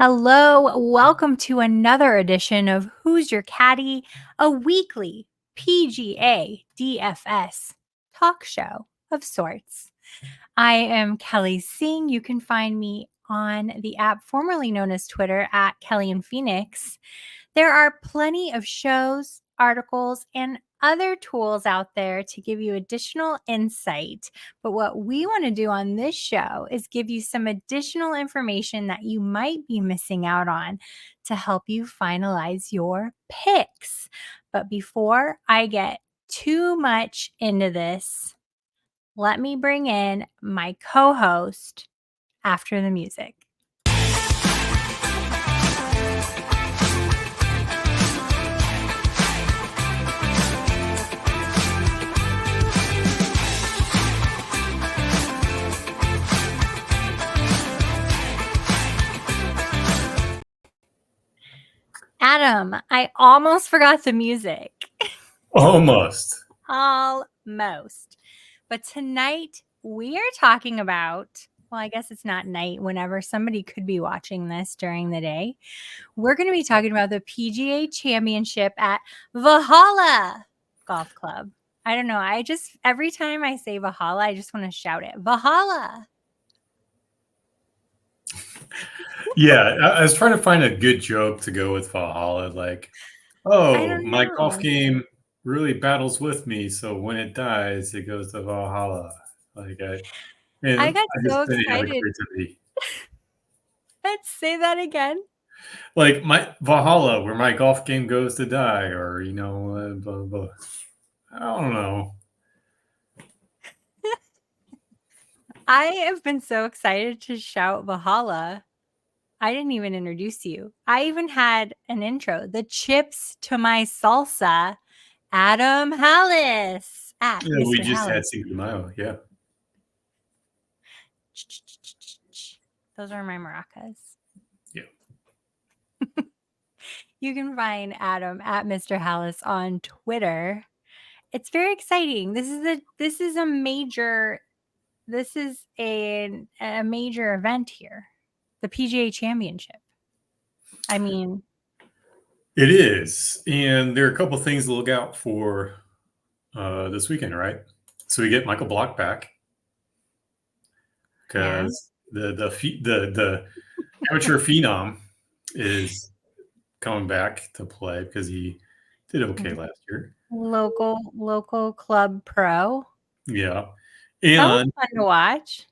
Hello, welcome to another edition of Who's Your Caddy, a weekly PGA DFS talk show of sorts. I am Kelly Singh. You can find me on the app formerly known as Twitter at Kelly and Phoenix. There are plenty of shows, articles, and other tools out there to give you additional insight. But what we want to do on this show is give you some additional information that you might be missing out on to help you finalize your picks. But before I get too much into this, let me bring in my co-host after the music. Adam, I almost forgot the music. Almost. But tonight we are talking about, well, I guess it's not night, whenever somebody could be watching this during the day. We're going to be talking about the PGA Championship at Valhalla Golf Club. I don't know. Every time I say Valhalla, I just want to shout it. Valhalla. Yeah, I was trying to find a good joke to go with Valhalla, like, oh, my golf game really battles with me, so when it dies, it goes to Valhalla. Like I got so excited. Let's say that again. Like my Valhalla, where my golf game goes to die, or blah, blah, blah. I don't know. I have been so excited to shout Valhalla. I didn't even introduce you. I even had an intro. The chips to my salsa, Adam Hallas. Yeah, we just had Cinco de Mayo, yeah. Those are my maracas. Yeah. You can find Adam at Mr. Hallas on Twitter. It's very exciting. This is a major event here. The PGA Championship. I mean, it is. And there are a couple things to look out for this weekend, right? So we get Michael Block back because the amateur phenom is coming back to play because he did okay last year. Local club pro. Yeah. And that was fun to watch.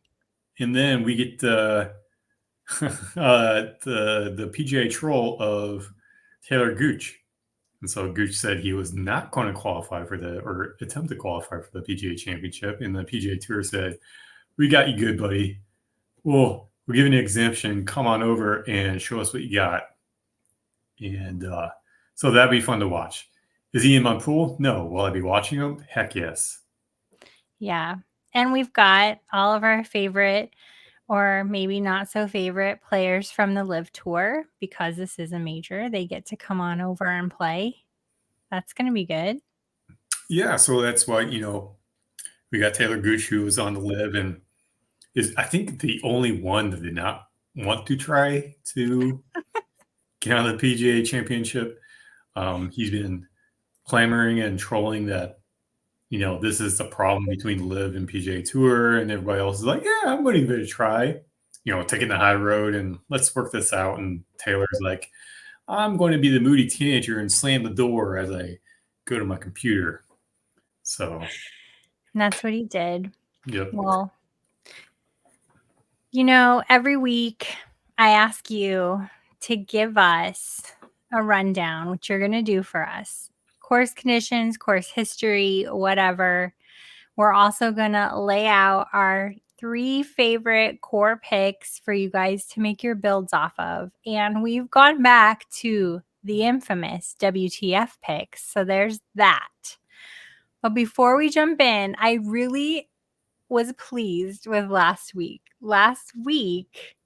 And then we get the PGA troll of Taylor Gooch. And so Gooch said he was not going to qualify or attempt to qualify for the PGA Championship. And the PGA Tour said, we got you good, buddy. Well, we're giving you an exemption. Come on over and show us what you got. And so that'd be fun to watch. Is he in my pool? No. Will I be watching him? Heck yes. Yeah. And we've got all of our favorite or maybe not so favorite players from the LIV Tour because this is a major. They get to come on over and play. That's going to be good. Yeah. So that's why, we got Taylor Gooch, who was on the LIV and is, I think, the only one that did not want to try to get on the PGA Championship. He's been clamoring and trolling that, this is the problem between LIV and PGA Tour, and everybody else is like, yeah, I'm going to give it a try, taking the high road and let's work this out. And Taylor's like, I'm going to be the moody teenager and slam the door as I go to my computer. So. And that's what he did. Yep. Well, every week I ask you to give us a rundown, which you're going to do for us. Course conditions, course history, whatever. We're also going to lay out our 3 favorite core picks for you guys to make your builds off of. And we've gone back to the infamous WTF Picks. So there's that. But before we jump in, I really was pleased with last week. Last week,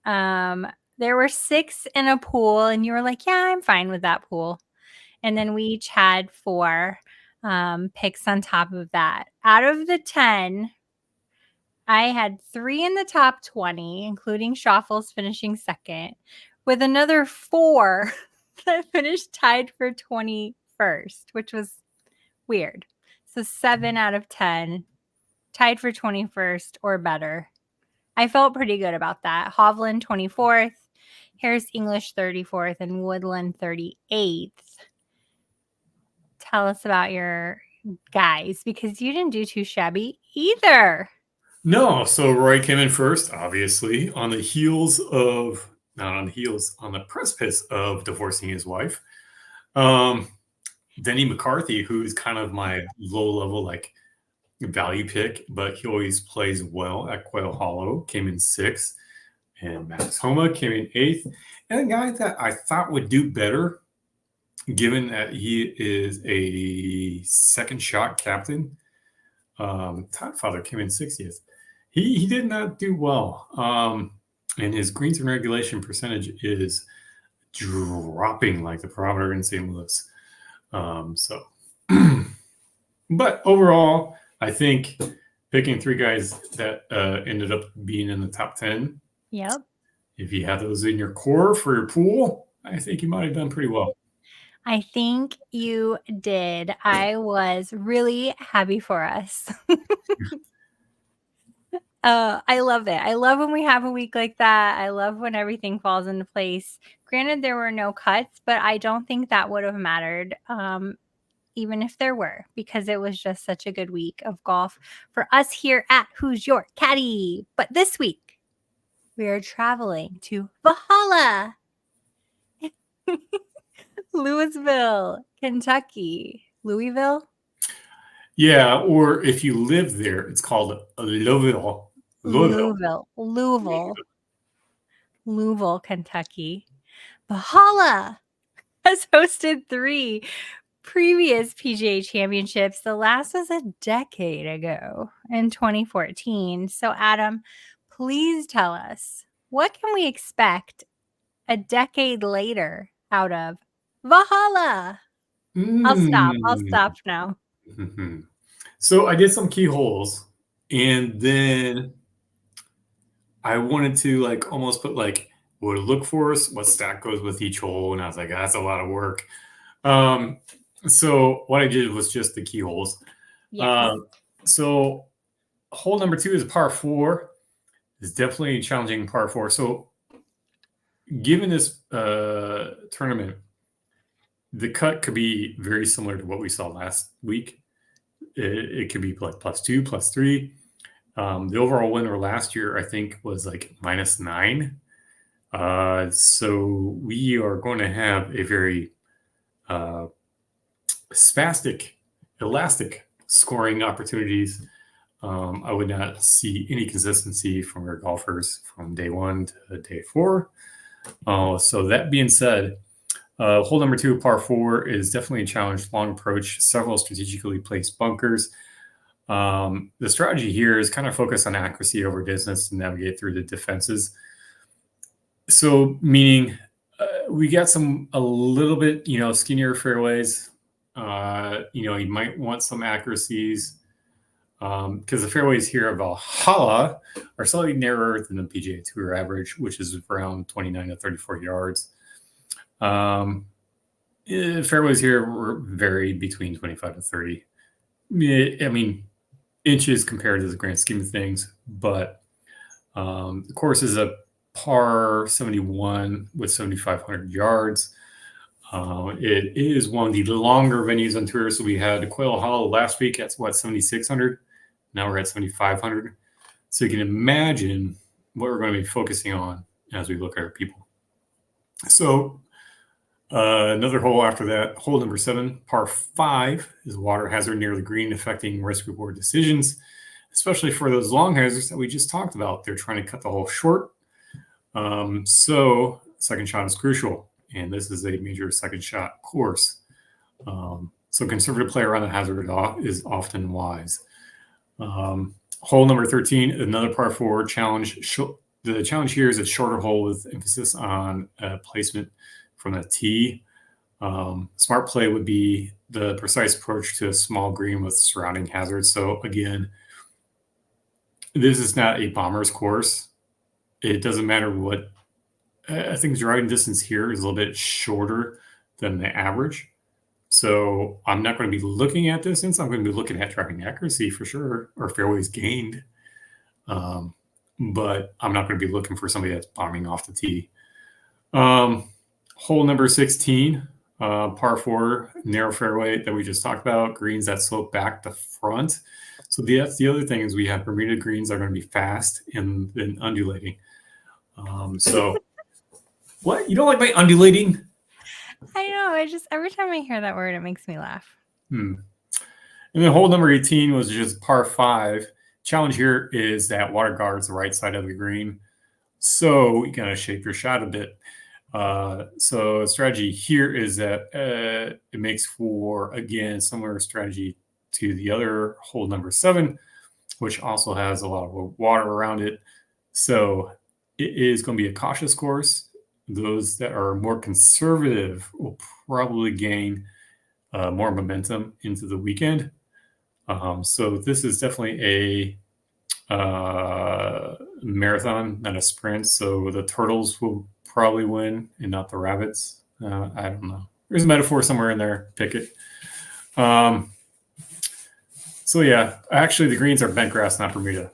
there were 6 in a pool, and you were like, yeah, I'm fine with that pool. And then we each had 4 picks on top of that. Out of the 10, I had 3 in the top 20, including Schaffels finishing second, with another 4 that finished tied for 21st, which was weird. So 7 out of 10 tied for 21st or better. I felt pretty good about that. Hovland 24th, Harris English 34th, and Woodland 38th. Tell us about your guys, because you didn't do too shabby either. No, so Roy came in first, obviously, on the heels of, not on the heels, on the precipice of divorcing his wife. Denny McCarthy, who's kind of my low-level, like, value pick, but he always plays well at Quail Hollow, came in 6th. And Max Homa came in 8th. And a guy that I thought would do better, given that he is a second shot captain, Todd Father came in 60th. He did not do well. And his greens and regulation percentage is dropping like the barometer in St. Louis. But overall, I think picking 3 guys that ended up being in the top 10. Yep. If you have those in your core for your pool, I think you might have done pretty well. I think you did. I was really happy for us. I love it. I love when we have a week like that. I love when everything falls into place. Granted, there were no cuts, but I don't think that would have mattered, even if there were, because it was just such a good week of golf for us here at Who's Your Caddy. But this week, we are traveling to Valhalla, Louisville, Kentucky. Louisville? Yeah, or if you live there, it's called Louisville. Louisville, Kentucky. Valhalla has hosted 3 previous PGA Championships. The last was a decade ago in 2014. So, Adam, please tell us, what can we expect a decade later out of Valhalla? I'll stop now. So I did some keyholes, and then I wanted to like almost put like what to look for, what stack goes with each hole, and I was like, that's a lot of work. So what I did was just the keyholes. Yes. So hole number 2 is a par 4. It's definitely a challenging par 4. So given this tournament, the cut could be very similar to what we saw last week. It could be like +2, +3. The overall winner last year, I think, was like -9. So we are going to have a very spastic, elastic scoring opportunities. I would not see any consistency from our golfers from day 1 to day 4. So that being said, hole number 2, par 4, is definitely a challenge. Long approach, several strategically placed bunkers. The strategy here is kind of focus on accuracy over distance to navigate through the defenses. So meaning we got a little bit, skinnier fairways. You might want some accuracies because the fairways here at Valhalla are slightly narrower than the PGA Tour average, which is around 29 to 34 yards. Fairways here vary between 25 to 30. I mean, inches compared to the grand scheme of things, but the course is a par 71 with 7,500 yards. It is one of the longer venues on tour. So we had Quail Hollow last week at 7,600. Now we're at 7,500. So you can imagine what we're going to be focusing on as we look at our people. So another hole after that, hole number 7, par 5, is water hazard near the green, affecting risk reward decisions, especially for those long hazards that we just talked about. They're trying to cut the hole short. So second shot is crucial, and this is a major second shot course. So conservative play around the hazard is often wise. Hole number 13, another par 4 challenge. The challenge here is a shorter hole with emphasis on placement from the tee. Smart play would be the precise approach to a small green with surrounding hazards. So again, this is not a bomber's course. It doesn't matter what. I think the driving distance here is a little bit shorter than the average. So I'm not going to be looking at distance. I'm going to be looking at driving accuracy for sure, or fairways gained. But I'm not going to be looking for somebody that's bombing off the tee. Hole number 16, par 4, narrow fairway that we just talked about, greens that slope back to front. So that's the other thing is we have Bermuda greens that are going to be fast and then undulating. So what? You don't like my undulating? I know. I just every time I hear that word, it makes me laugh. And then hole number 18 was just par 5. Challenge here is that water guards the right side of the green. So you gotta shape your shot a bit. So strategy here is that it makes for, again, similar strategy to the other hole number 7, which also has a lot of water around it. So it is going to be a cautious course. Those that are more conservative will probably gain more momentum into the weekend. So this is definitely a marathon, not a sprint. So the turtles will probably win and not the rabbits. I don't know. There's a metaphor somewhere in there. Pick it. So yeah, actually the greens are bent grass, not Bermuda.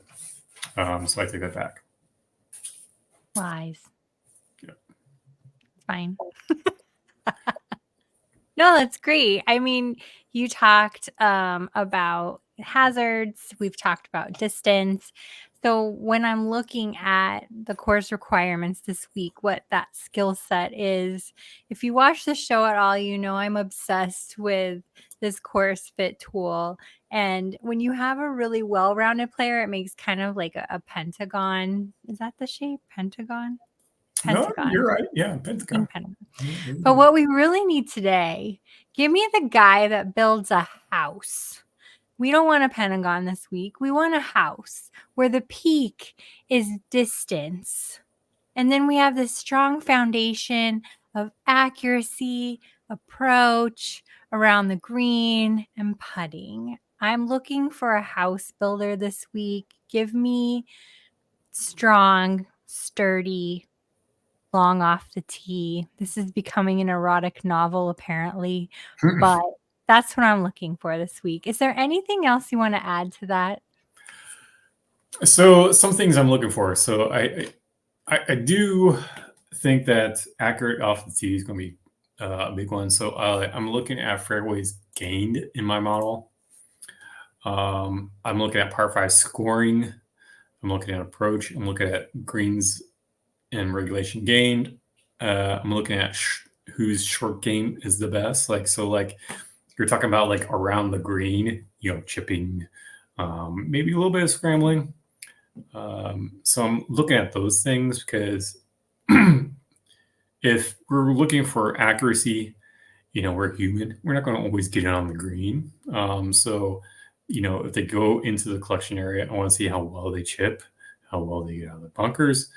So I take that back. Lies. Yeah. It's fine. No, that's great. I mean, you talked about hazards. We've talked about distance. So when I'm looking at the course requirements this week, what that skill set is, if you watch the show at all, you know I'm obsessed with this course fit tool. And when you have a really well-rounded player, it makes kind of like a pentagon. Is that the shape? Pentagon? Pentagon. No, you're right. Yeah, pentagon. But what we really need today, give me the guy that builds a house. We don't want a pentagon this week. We want a house where the peak is distance. And then we have this strong foundation of accuracy, approach around the green, and putting. I'm looking for a house builder this week. Give me strong, sturdy, long off the tee. This is becoming an erotic novel, apparently, but that's what I'm looking for this week. Is there anything else you want to add to that? So some things I'm looking for. So I do think that accurate off the tee is going to be a big one. So I'm looking at fairways gained in my model. I'm looking at par 5 scoring. I'm looking at approach. I'm looking at greens and regulation gained. I'm looking at whose short game is the best. Like you're talking about like around the green, chipping, maybe a little bit of scrambling. So I'm looking at those things because if we're looking for accuracy, we're human. We're not going to always get it on the green. So, if they go into the collection area, I want to see how well they chip, how well they get out of the bunkers.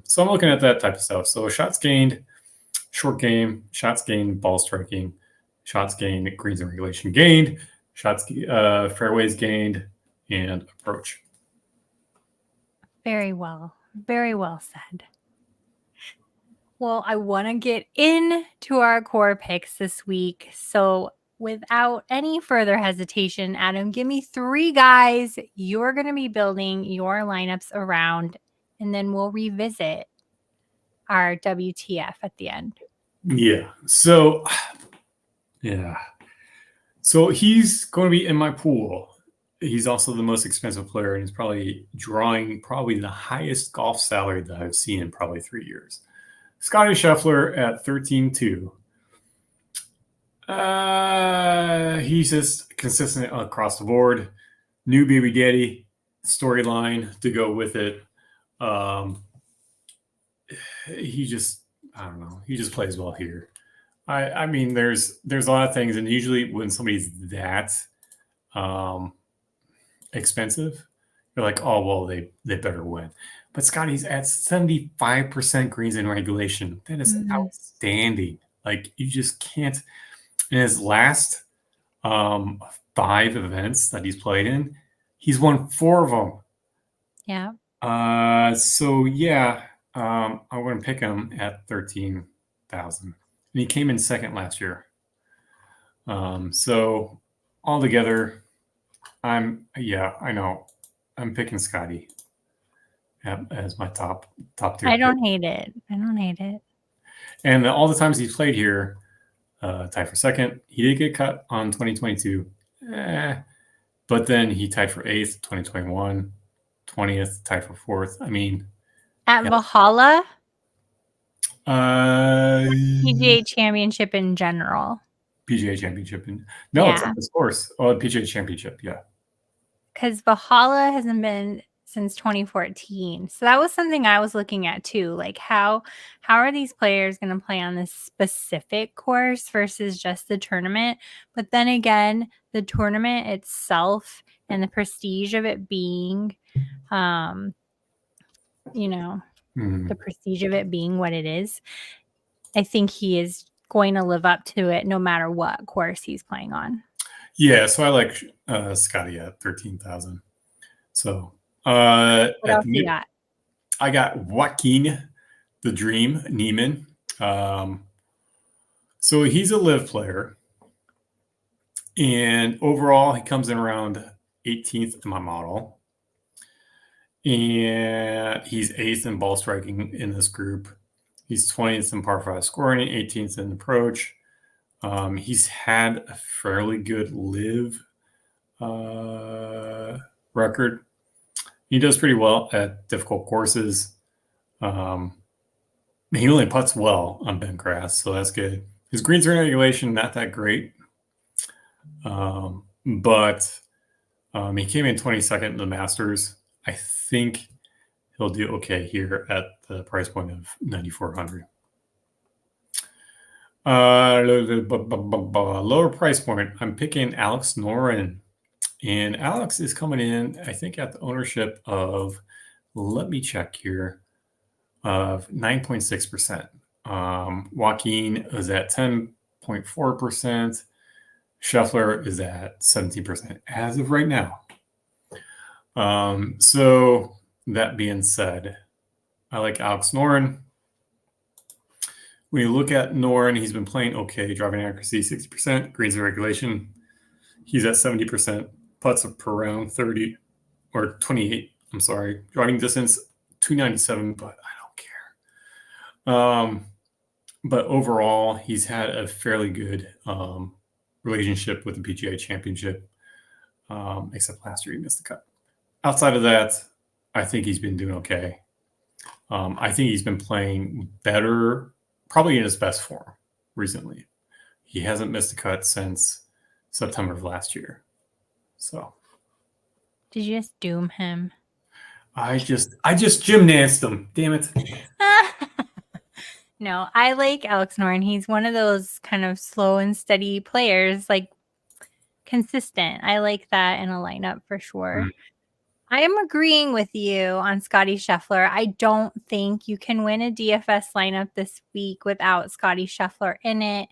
So I'm looking at that type of stuff. So shots gained, short game, shots gained, ball striking, shots gained, greens and regulation gained, shots fairways gained, and approach. Very well said. Well, I want to get into our core picks this week. So without any further hesitation, Adam, give me 3 guys you're going to be building your lineups around, and then we'll revisit our WTF at the end. Yeah. So he's going to be in my pool. He's also the most expensive player, and he's probably drawing the highest golf salary that I've seen in probably 3 years. Scotty Scheffler at 13-2. He's just consistent across the board. New baby daddy storyline to go with it. He just plays well here. I mean, there's a lot of things, and usually when somebody's that expensive, you're like, oh well, they better win. But Scotty's at 75% greens in regulation. That is outstanding. Like, you just can't. In his last 5 events that he's played in, he's won 4 of them. Yeah. So yeah, I'm going to pick him at 13,000. And he came in second last year. So altogether, I know. I'm picking Scotty as my top tier I pick. don't hate it. I don't hate it. And all the times he's played here, tied for second. He did get cut on 2022. But then he tied for 8th, 2021, 20th, tied for 4th. I mean, At yeah. Valhalla, PGA PGA Championship in general. Championship. No, it's Yeah. not this course. Oh, PGA Championship. Yeah. Because Valhalla hasn't been since 2014. So that was something I was looking at too. Like how are these players going to play on this specific course versus just the tournament? But then again, the tournament itself and the prestige of it being the prestige of it being what it is, I think he is going to live up to it no matter what course he's playing on. Yeah, so I like Scotty at 13,000. So What at else the you mid, got? I got Joaquin the Dream Neiman. So he's a live player, and overall he comes in around 18th in my model, and he's 8th in ball striking in this group. He's 20th in par 5 scoring, 18th in approach. He's had a fairly good live record. He does pretty well at difficult courses. He only putts well on bent grass, so that's good. His greens are in regulation, not that great. But he came in 22nd in the Masters. I think he'll do okay here at the price point of 9,400. Lower price point, I'm picking Alex Noren. And Alex is coming in, I think, at the ownership of, let me check here, of 9.6%. Joaquin is at 10.4%. Scheffler is at 17% as of right now. So that being said, I like Alex Noren. When you look at Noren, he's been playing okay. Driving accuracy 60%, greens in regulation. He's at 70%. Putts per round 30 or 28. I'm sorry. Driving distance 297, but I don't care. But overall, he's had a fairly good relationship with the PGA Championship, except last year he missed the cut. Outside of that, I think he's been doing okay. I think he's been playing better, probably in his best form recently. He hasn't missed a cut since September of last year. So, did you just doom him? I just gymnasticked him. Damn it. No, I like Alex Noren. He's one of those kind of slow and steady players, like consistent. I like that in a lineup for sure. I am agreeing with you on Scotty Scheffler. I don't think you can win a DFS lineup this week without Scotty Scheffler in it.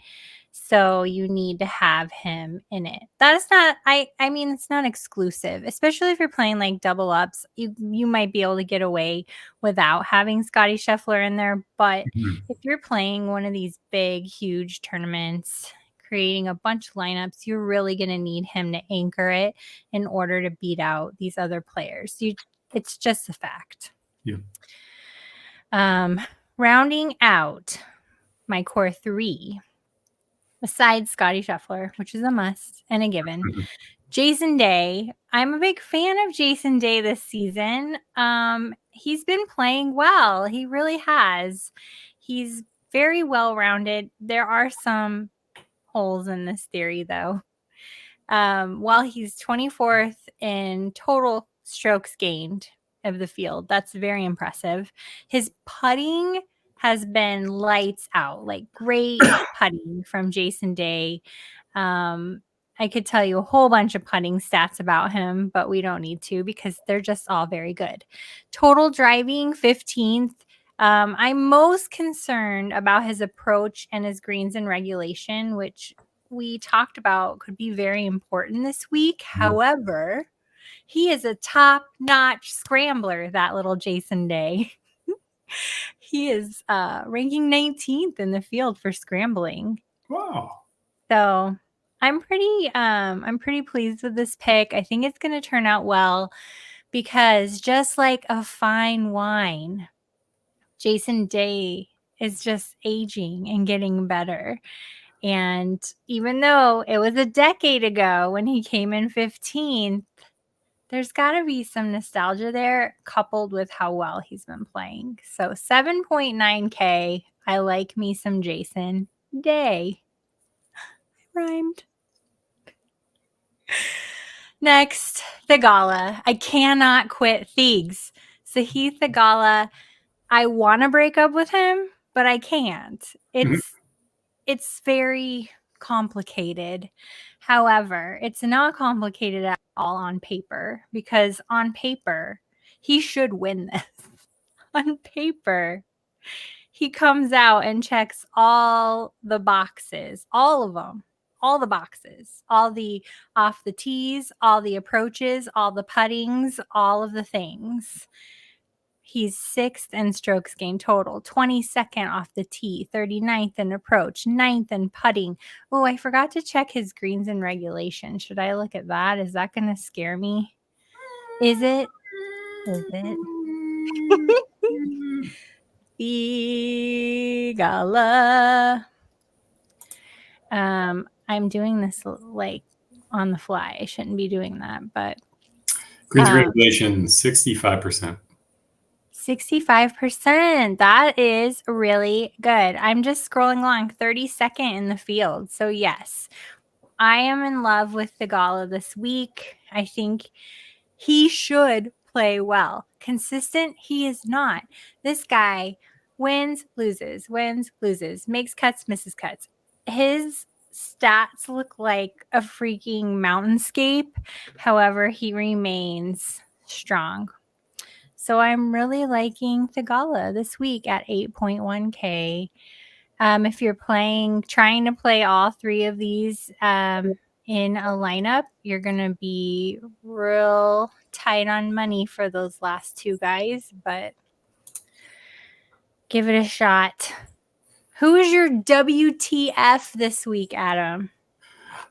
So you need to have him in it. That is not, I mean, it's not exclusive, especially if you're playing like double ups. You might be able to get away without having Scotty Scheffler in there. But if you're playing one of these big, huge tournaments, creating a bunch of lineups, you're really going to need him to anchor it in order to beat out these other players. It's just a fact. Yeah. Rounding out my core three, besides Scotty Scheffler, which is a must and a given, Jason Day. I'm a big fan of Jason Day this season. He's been playing well. He really has. He's very well-rounded. There are some holes in this theory, though. While he's 24th in total strokes gained of the field, that's very impressive. His putting has been lights out, like great putting from Jason Day. I could tell you a whole bunch of putting stats about him, but we don't need to because they're just all very good. Total driving 15th. I'm most concerned about his approach and his greens in regulation, which we talked about could be very important this week. However, He is a top-notch scrambler, that little Jason Day. He is ranking 19th in the field for scrambling. Wow. So I'm pretty pleased with this pick. I think it's going to turn out well because just like a fine wine, Jason Day is just aging and getting better. And even though it was a decade ago when he came in 15th, there's got to be some nostalgia there coupled with how well he's been playing. So 7.9K. I like me some Jason Day. Rhymed. Next, Theegala. I cannot quit Thiegs. Sahith Theegala. I want to break up with him, but I can't. It's very complicated. However, it's not complicated at all on paper because on paper, he should win this. On paper, he comes out and checks all the boxes, all of them, all the boxes, all the off the tees, all the approaches, all the puttings, all of the things. He's 6th in strokes gained total, 22nd off the tee, 39th in approach, 9th in putting. Oh, I forgot to check his greens in regulation. Should I look at that? Is that going to scare me? Is it? Is it? Theegala. I'm doing this like on the fly. I shouldn't be doing that, but Greens regulation 65%. 65%. That is really good. I'm just scrolling along, 32nd in the field. So yes, I am in love with Theegala this week. I think he should play well. Consistent, he is not. This guy wins, loses, makes cuts, misses cuts. His stats look like a freaking mountainscape. However, he remains strong. So I'm really liking Theegala this week at 8.1K. If you're trying to play all three of these in a lineup, you're going to be real tight on money for those last two guys, but give it a shot. Who is your WTF this week, Adam?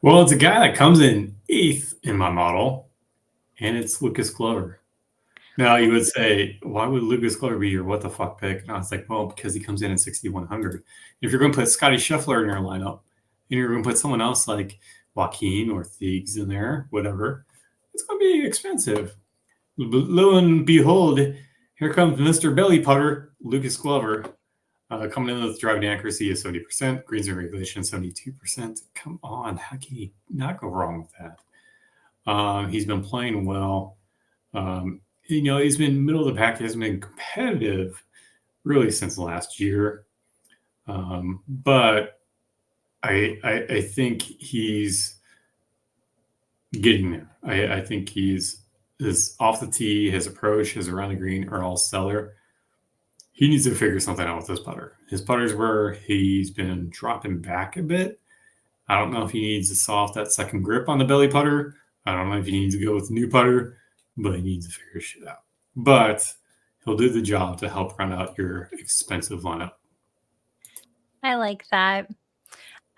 Well, it's a guy that comes in 8th in my model, and it's Lucas Glover. Now, you would say, why would Lucas Glover be your what the fuck pick? And I was like, well, because he comes in at 6,100. If you're going to put Scotty Scheffler in your lineup, and you're going to put someone else like Joaquin or Thiegs in there, whatever, it's going to be expensive. Lo and behold, here comes Mr. Belly Putter, Lucas Glover, coming in with driving accuracy of 70%, greens in regulation 72%. Come on, how can you not go wrong with that? He's been playing well. He's been middle of the pack. He hasn't been competitive really since last year. But I think he's getting there. I think his off the tee, his approach, his around the green are all stellar. He needs to figure something out with his putter. His putters where he's been dropping back a bit. I don't know if he needs to soft that second grip on the belly putter. I don't know if he needs to go with a new putter, but he needs to figure shit out. But he'll do the job to help run out your expensive lineup. I like that.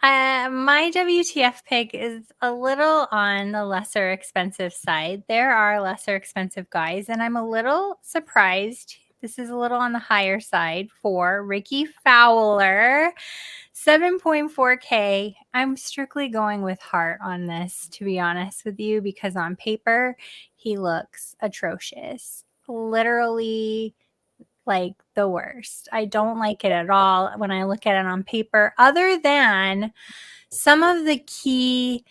My WTF pick is a little on the lesser expensive side. There are lesser expensive guys, and I'm a little surprised. This is a little on the higher side for Ricky Fowler, 7.4K. I'm strictly going with heart on this, to be honest with you, because on paper, he looks atrocious. Literally like the worst. I don't like it at all when I look at it on paper, other than some of the key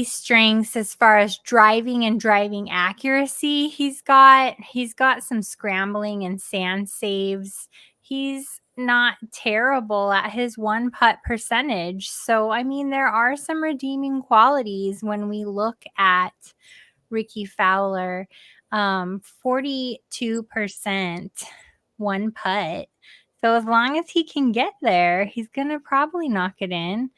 strengths as far as driving and driving accuracy. He's got some scrambling and sand saves. He's not terrible at his one putt percentage. So, I mean, there are some redeeming qualities when we look at Ricky Fowler. 42% one putt. So as long as he can get there, he's going to probably knock it in.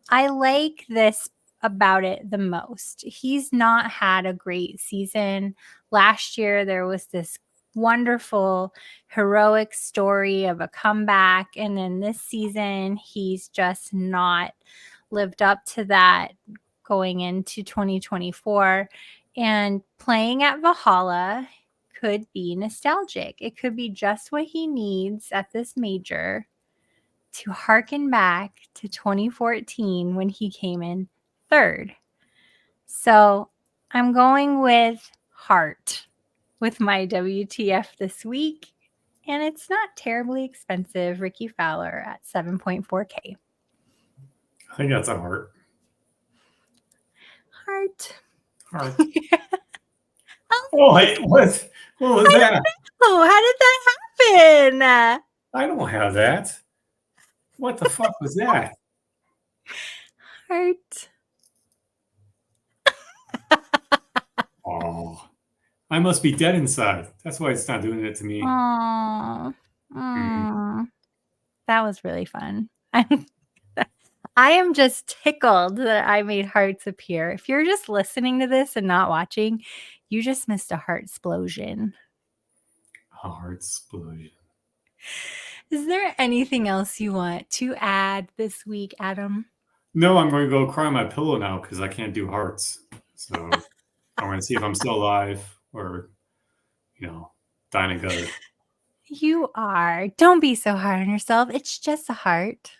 I like this about it the most. He's not had a great season. Last year, there was this wonderful, heroic story of a comeback. And then this season, he's just not lived up to that going into 2024. And playing at Valhalla could be nostalgic. It could be just what he needs at this major to harken back to 2014 when he came in third. So I'm going with heart with my WTF this week. And it's not terribly expensive. Ricky Fowler at 7.4K. I think that's a heart. Heart. Oh, wait, what? What was that? Oh, how did that happen? I don't have that. What the fuck was that? Heart. Oh, I must be dead inside. That's why it's not doing it to me. Aww. That was really fun. I am just tickled that I made hearts appear. If you're just listening to this and not watching, you just missed a heart explosion. A heart explosion. Is there anything else you want to add this week, Adam? No, I'm going to go cry on my pillow now because I can't do hearts. So I'm going to see if I'm still alive or, dying of gutter. You are. Don't be so hard on yourself. It's just a heart.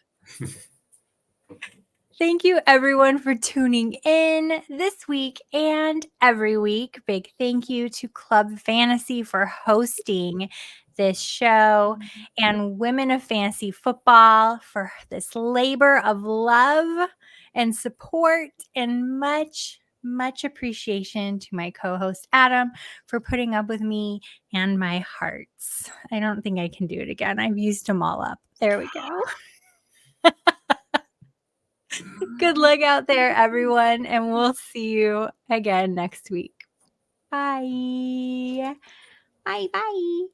Thank you, everyone, for tuning in this week and every week. Big thank you to Club Fantasy for hosting this show and Women of Fantasy Football for this labor of love and support, and much, much appreciation to my co-host Adam for putting up with me and my hearts. I don't think I can do it again. I've used them all up. There we go. Good luck out there, everyone, and we'll see you again next week. Bye. Bye.